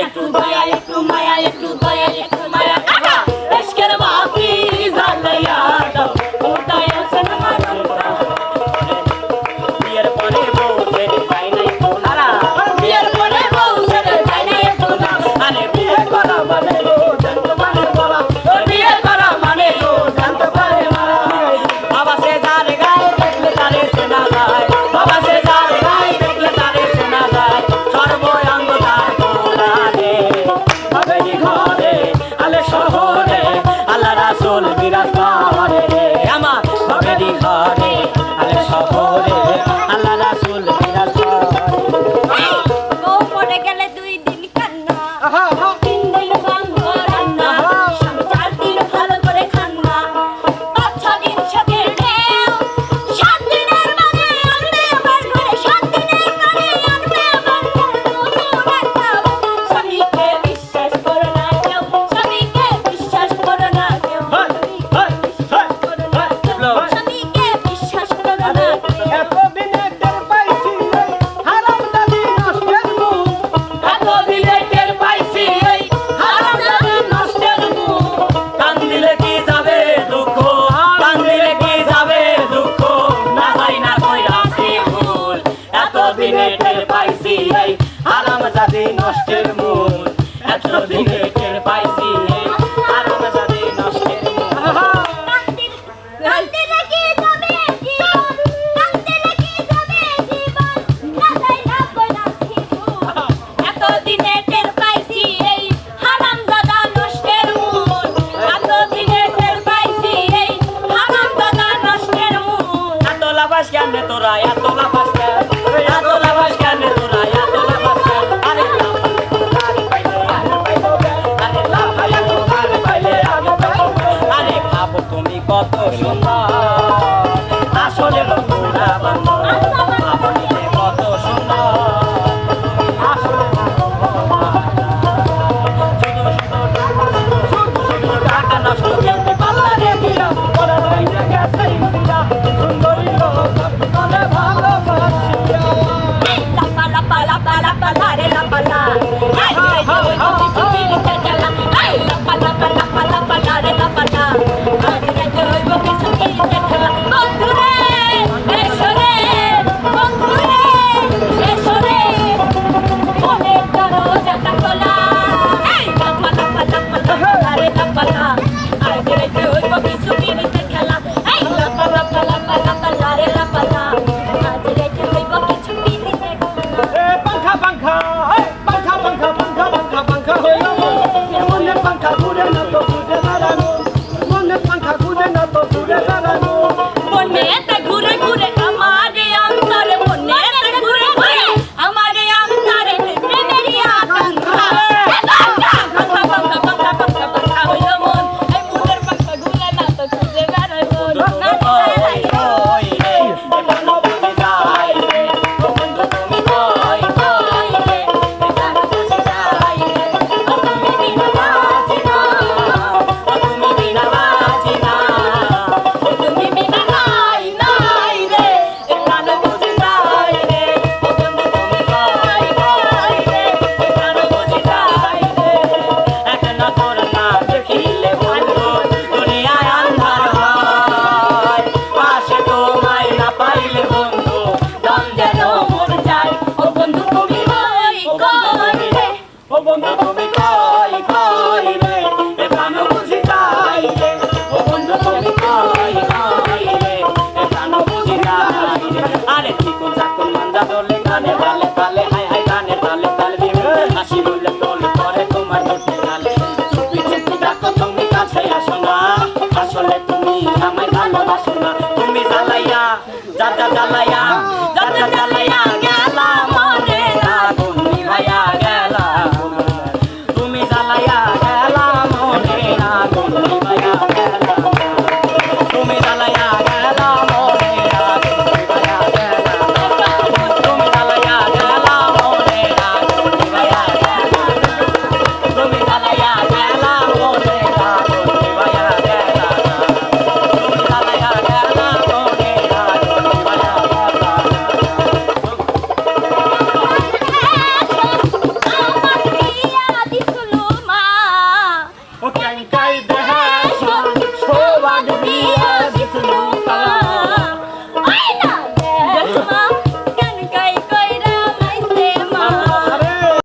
একটু দয়া একটু মায়া একটু দয়া একটু মায়া ইশকের বাতি জ্বালাইয়া দাও ওটাই আছে আমার বিয়ের পরে বউ ছেড়ে যায় না একটু নারা বিয়ের পরে বউ ছেড়ে যায় না একটু না আরে বিয়ে করা মানে গো জানতে পারে বলা বিয়ে করা মানে গো জানতে পারে মারা বাবা সে যার গায়ে দেখলে তারে চেনা যায় বাবা সে যার গায়ে দেখলে তারে চেনা যায় সর্বঙ্গ তার কোরআনে বাবেরি ঘরে আলে শহরে আল্লাহ রাসূল বিরাজ করে রে আমার বাবেরি ঘরে আলে শহরে আল্লাহ রাসূল বিরাজ করে ও পড়ে গেলে 2 দিন কান্না 3 দিন ভাঙবো রান্না 4 দিন ভালো করে খান্না 5-6 দিন শোকের ঢেউ 7 দিনের মানে আনবে আমার ঘরে 7 দিনের মানে আনবে আমার ঘরে স্বামীকে বিশ্বাস করো না কেউ স্বামীকে বিশ্বাস করো না কেউ স্বামীকে বিশ্বাস করো না এতদিনে টের পাইছি হারামজাদি নষ্টের মুখ এতদিনে টের পাইছি এই হারামজাদি নষ্টের মুখ কান দিলে কি যাবে দুঃখ কান দিলে কি যাবে দুঃখ না যাই না কইরাছি ভুল এতদিনে টের পাইছি এই হারামজাদি নষ্টের মূল এতদিনে টের পাইছি এই হারামজাদি নষ্টের মূল কান্দে লেগে যাবে জীবন কান্দে লেগে যাবে জীবন না যাই না কইরাছি ভুল এতদিনে টের পাইছি এই হারামজাদা নষ্টের মূল এতদিনে টের পাইছি এই হারামজাদা নষ্টের মূল এত লাফাস কেন তোরা এত লাফাস কেন এত লাফাস কেন তোরা এত লাফাস কেন আরে আরে ভাবো তুমি কত সুন্দর আসলে তোরা বান্দর ভাবো নিজে কত সুন্দর আসলে শুধু টাকা নষ্ট করতে পারলা রে বিয়া ওরা রইতে গেছে ইন্দিরা সুন্দরী লোক তলে ভালোবাসিয়া লাপা লাপা লাপা লাপা লারে লাপা লা আই রে জয় তুমি সুবির চলা আই লাপা লাপা লাপা লাপা লারে লাপা লা আই রে জয় তুমি সুবির চলা বন্ধুরে এসরে বন্ধুরে এসরে মনে করো জাতা কলা আই লাপা লাপা লাপা লাপা লারে লাপা লা আই রে জয় তুমি সুবির চলা আই লাপা লাপা লাপা লাপা লারে লাপা লা আই রে জয় তুমি সুবির চলা পাঙ্খা পাঙ্খা পাঙ্খা পাঙ্খা পাঙ্খা পাঙ্খা পাঙ্খা হইল মনে পাঙ্খা ঘুরে না তো ঘুরে বেড়ানো মনে পাঙ্খা ঘুরে না তো ঘুরে বেড়ানো মনেতে ঘুরে ঘুরে আমারে অন্তরে মনেতে ঘুরে ঘুরে আমারে অন্তরে প্রেমেরই আকাঙ্ক্ষা পাঙ্খা পাঙ্খা পাঙ্খা পাঙ্খা পাঙ্খা হইল মন এই মনের পাঙ্খা ঘুরে না তো ঘুরে বেড়াই মন না বন্ধু তুমি কই কই রে